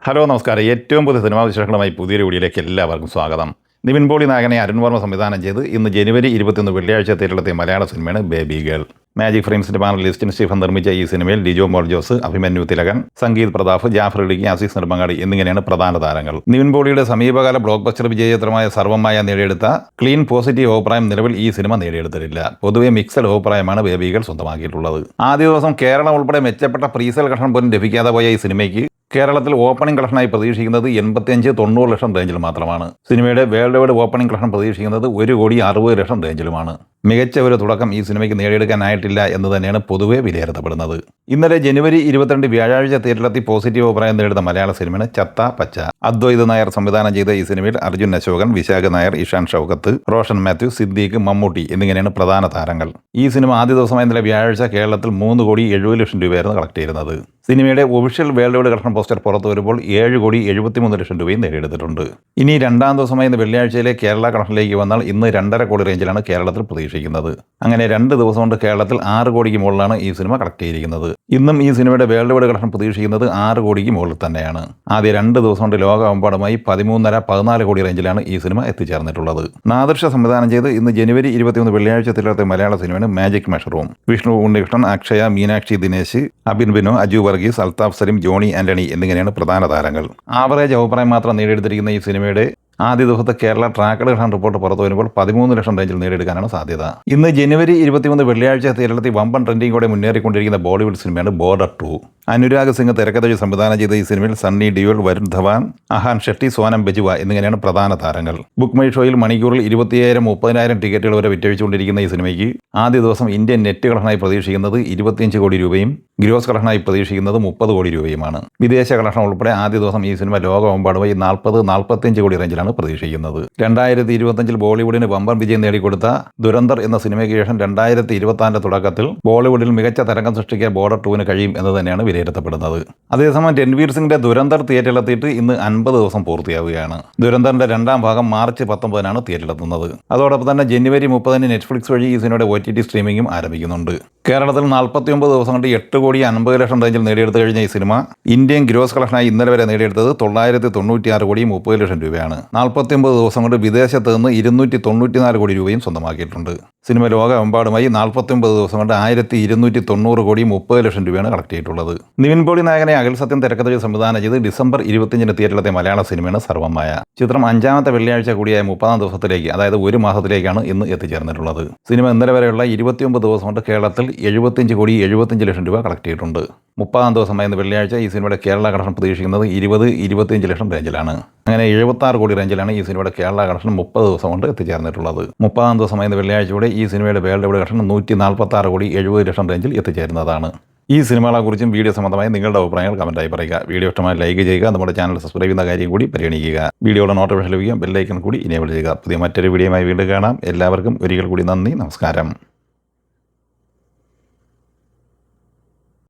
Hello നമസ്കാരം. ഏറ്റവും പുതിയ സിനിമാ വിശേഷങ്ങളുമായി പുതിയൊരു വീഡിയോയിലേക്ക് എല്ലാവർക്കും സ്വാഗതം. നിവിൻ പോളി നായകനെ അരുൺ വർമ്മ സംവിധാനം ചെയ്ത് ഇന്ന് ജനുവരി 21 വെള്ളിയാഴ്ച തിയേറ്ററിലെത്തിയ മലയാള സിനിമയാണ് ബേബി ഗേൾ. മാജിക് ഫ്രെയിംസിന്റെ ബാനറിൽ ലിസ്റ്റിൻ സ്റ്റീഫൻ നിർമ്മിച്ച ഈ സിനിമയിൽ ലിജോ മോൾ ജോസ്, അഭിമന്യു തിലകൻ, സംഗീത് പ്രതാപ്, ജാഫർ ഇടുക്കി, അസീസ് നെടുമങ്ങാടി എന്നിങ്ങനെയാണ് പ്രധാന താരങ്ങൾ. നിവിൻ പോളിയുടെ സമീപകാല ബ്ലോക്ക് ബസ്റ്റർ വിജയചിത്രമായ സർവമായ നേടിയെടുത്ത ക്ലീൻ പോസിറ്റീവ് അഭിപ്രായം നിലവിൽ ഈ സിനിമ നേടിയെടുത്തിട്ടില്ല. പൊതുവെ മിക്സഡ് അഭിപ്രായമാണ് ബേബി ഗേൾ സ്വന്തമാക്കിയിട്ടുള്ളത്. ആദ്യ ദിവസം കേരളം ഉൾപ്പെടെ മെച്ചപ്പെട്ട പ്രീസെയിൽ കളക്ഷൻ പോലും ലഭിക്കാതെ പോയ ഈ സിനിമയ്ക്ക് കേരളത്തിൽ ഓപ്പണിംഗ് കളക്ഷനായി പ്രതീക്ഷിക്കുന്നത് 85-90 ലക്ഷം റേഞ്ചിൽ മാത്രമാണ്. സിനിമയുടെ വേൾഡ് വൈഡ് ഓപ്പണിംഗ് കളക്ഷൻ പ്രതീക്ഷിക്കുന്നത് 1,60,00,000 റേഞ്ചിലുമാണ്. മികച്ച ഒരു തുടക്കം ഈ സിനിമയ്ക്ക് നേടിയെടുക്കാനായിട്ടില്ല എന്ന് തന്നെയാണ് പൊതുവെ വിലയിരുത്തപ്പെടുന്നത്. ഇന്നലെ ജനുവരി 22 വ്യാഴാഴ്ച തിയേറ്ററിലെത്തി പോസിറ്റീവ് അഭിപ്രായം നേടുന്ന മലയാള സിനിമയാണ് ചത്ത പച്ച. അദ്വൈത് നായർ സംവിധാനം ചെയ്ത ഈ സിനിമയിൽ അർജുൻ അശോകൻ, വിശാഖ നായർ, ഇഷാൻ ഷൗക്കത്ത്, റോഷൻ മാത്യു, സിദ്ദീഖ്, മമ്മൂട്ടി എന്നിങ്ങനെയാണ് പ്രധാന താരങ്ങൾ. ഈ സിനിമ ആദ്യ ദിവസമായ ഇന്നലെ വ്യാഴാഴ്ച കേരളത്തിൽ 3,70,00,000 രൂപയായിരുന്നു കളക്ട് ചെയ്യുന്നത്. സിനിമയുടെ official world wide collection poster പുറത്തു വരുമ്പോൾ 7,73,00,000 രൂപയും നേടിയെടുത്തിട്ടുണ്ട്. ഇനി രണ്ടാം ദിവസമായ ഇന്ന് വെള്ളിയാഴ്ചയിലെ കേരള കളക്ഷനിലേക്ക് വന്നാൽ ഇന്ന് 2.5 കോടി റേഞ്ചിലാണ് കേരളത്തിൽ പ്രതീക്ഷിക്കുന്നത്. അങ്ങനെ 2 ദിവസം കൊണ്ട് കേരളത്തിൽ 6 കോടിക്ക് മുകളിലാണ് ഈ സിനിമ കളക്ട് ചെയ്തിരിക്കുന്നത്. ഇന്നും ഈ സിനിമയുടെ വേൾഡ് വൈഡ് കളക്ഷൻ പ്രതീക്ഷിക്കുന്നത് 6 കോടിക്ക് മുകളിൽ തന്നെയാണ്. ആദ്യ 2 ദിവസം കൊണ്ട് ലോകമെമ്പാടുമായി 13.5-14 കോടി റേഞ്ചിലാണ് ഈ സിനിമ എത്തിച്ചേർന്നിട്ടുള്ളത്. നാദിർഷ സംവിധാനം ചെയ്ത് ഇന്ന് ജനുവരി 21 വെള്ളിയാഴ്ച തിയേറ്ററിലെത്തിയ മലയാള സിനിമയാണ് മാജിക് മഷ്റൂം. വിഷ്ണു ഉണ്ണികൃഷ്ണൻ, അക്ഷയ, മീനാക്ഷി ദിനേശ്, അബിൻ ബിനോ, അജു വർഗീസ്, അൽതാഫ് സലിം, ജോണി ആന്റണി എന്നിങ്ങനെയാണ് പ്രധാന താരങ്ങൾ. ആവറേജ് അഭിപ്രായം മാത്രം നേടിയെടുത്തിരിക്കുന്ന ഈ സിനിമയുടെ ആദ്യ ദിവസത്തെ കേരള ട്രാക്കഡ് കളക്ഷൻ റിപ്പോർട്ട് പുറത്തു വരുമ്പോൾ 13 ലക്ഷം റേഞ്ചിൽ നേടിയെടുക്കാനാണ് സാധ്യത. ഇന്ന് ജനുവരി 21 വെള്ളിയാഴ്ച തിയേറ്ററിലെത്തി വമ്പൻ ട്രെൻഡിങ്ങോടെ മുന്നേറിക്കൊണ്ടിരിക്കുന്ന ബോളിവുഡ് സിനിമയാണ് ബോർഡർ 2. അനുരാഗ് സിംഗ് തിരക്കഥയിൽ സംവിധാനം ചെയ്ത ഈ സിനിമയിൽ സണ്ണി ഡിയോൾ, വരുൺ ധവാൻ, അഹാൻ ഷെട്ടി, സോനം ബെജുവ എന്നിങ്ങനെയാണ് പ്രധാന താരങ്ങൾ. ബുക്ക് മൈ ഷോയിൽ മണിക്കൂറിൽ 20,000-30,000 ടിക്കറ്റുകൾ വരെ വിറ്റഴിച്ചുകൊണ്ടിരിക്കുന്ന ഈ സിനിമയ്ക്ക് ആദ്യ ദിവസം ഇന്ത്യൻ നെറ്റ് കളക്ഷനായി പ്രതീക്ഷിക്കുന്നത് 25 കോടി രൂപയും ഗ്രോസ് കളക്ഷനായി പ്രതീക്ഷിക്കുന്നത് 30 കോടി രൂപയുമാണ്. വിദേശ കളക്ഷൻ ഉൾപ്പെടെ ആദ്യ ദിവസം ഈ സിനിമ ലോകമെമ്പാടുമായി 40-45 കോടി റേഞ്ചിലാണ് പ്രതീക്ഷിക്കുന്നത്. 2025 ബോളിവുഡിന് വമ്പൻ വിജയം നേടിക്കൊടുത്ത ദുരന്തർ എന്ന സിനിമയ്ക്ക് ശേഷം 2026 തുടക്കത്തിൽ ബോളിവുഡിൽ മികച്ച തരംഗം സൃഷ്ടിക്കാൻ ബോർഡർ 2 കഴിയും എന്ന് തന്നെയാണ് വിലയിരുത്തപ്പെടുന്നത്. അതേസമയം രൺവീർ സിംഗിന്റെ ദുരന്തർ തിയേറ്ററിലെത്തിയിട്ട് ഇന്ന് 50 ദിവസം പൂർത്തിയാവുകയാണ്. ദുരന്തറിന്റെ 2ാം ഭാഗം മാർച്ച് 19 തിയേറ്ററിലെത്തുന്നത്. അതോടൊപ്പം തന്നെ ജനുവരി 30 നെറ്റ്ഫ്ലിക്സ് വഴി ഈ സിനിമയുടെ OTT സ്ട്രീമിംഗും ആരംഭിക്കുന്നുണ്ട്. കേരളത്തിൽ 49 ദിവസം കൊണ്ട് 8,50,00,000 റേഞ്ചിൽ നേടിയെടുത്തു കഴിഞ്ഞ ഈ സിനിമ ഇന്ത്യൻ ഗ്രോസ് കളക്ഷനായി ഇന്നലെ വരെ നേടിയെടുത്തത് 996,30,00,000 രൂപയാണ്. 49 ദിവസം കൊണ്ട് വിദേശത്ത് നിന്ന് 294 കോടി രൂപയും സ്വന്തമാക്കിയിട്ടുണ്ട്. സിനിമ ലോകമെമ്പാടുമായി 49 ദിവസം കൊണ്ട് 1,290,30,00,000 രൂപയാണ് കളക്ട് ചെയ്തിട്ടുള്ളത്. നിവിൻ പോളി നായകനെ അഖിൽ സത്യം തിരക്കഥയിൽ സംവിധാനം ചെയ്ത് ഡിസംബർ 25 തിയേറ്ററിലെത്തിയ മലയാള സിനിമയാണ് സർവമായ. ചിത്രം 5ാമത്തെ വെള്ളിയാഴ്ച കൂടിയായ 30ാം ദിവസത്തിലേക്ക്, അതായത് 1 മാസത്തിലേക്കാണ് ഇന്ന് എത്തിച്ചേർന്നിട്ടുള്ളത്. സിനിമ ഇന്നലെ വരെയുള്ള 29 ദിവസം കൊണ്ട് കേരളത്തിൽ 75,75,00,000 രൂപ കളക്ട് ചെയ്തിട്ടുണ്ട്. 30ാം ദിവസമായ ഇന്ന് വെള്ളിയാഴ്ച ഈ സിനിമയുടെ കേരള കളക്ഷൻ പ്രതീക്ഷിക്കുന്നത് 20-25 ലക്ഷം റേഞ്ചിലാണ്. അങ്ങനെ 76 കോടി റേഞ്ചിലാണ് ഈ സിനിമയുടെ കേരള കളക്ഷൻ 30 ദിവസം കൊണ്ട് എത്തിച്ചേർന്നിട്ടുള്ളത്. 30ാം ദിവസമായ ഇന്ന് വെള്ളിയാഴ്ചയോടെ ഈ സിനിമയുടെ വേൾഡ് വൈഡ് കളക്ഷൻ 146,70,00,000 റേഞ്ചിൽ എത്തിച്ചേരുന്നതാണ്. ഈ സിനിമകളെക്കുറിച്ചും വീഡിയോ സംബന്ധമായി നിങ്ങളുടെ അഭിപ്രായങ്ങൾ കമൻറ്റായി പറയുക. വീഡിയോ ഇഷ്ടമായി ലൈക്ക് ചെയ്യുക. നമ്മുടെ ചാനൽ സബ്സ്ക്രൈബ് ചെയ്യുന്ന കാര്യം കൂടി പരിഗണിക്കുക. വീഡിയോയുടെ നോട്ടിഫിക്കേഷൻ ലഭിക്കുക. ബെല്ലൈക്കൺ കൂടി ഇനേബിൾ ചെയ്യുക. പുതിയ മറ്റൊരു വീഡിയോയുമായി വീണ്ടും കാണാം. എല്ലാവർക്കും ഒരിക്കൽ കൂടി നന്ദി, നമസ്കാരം.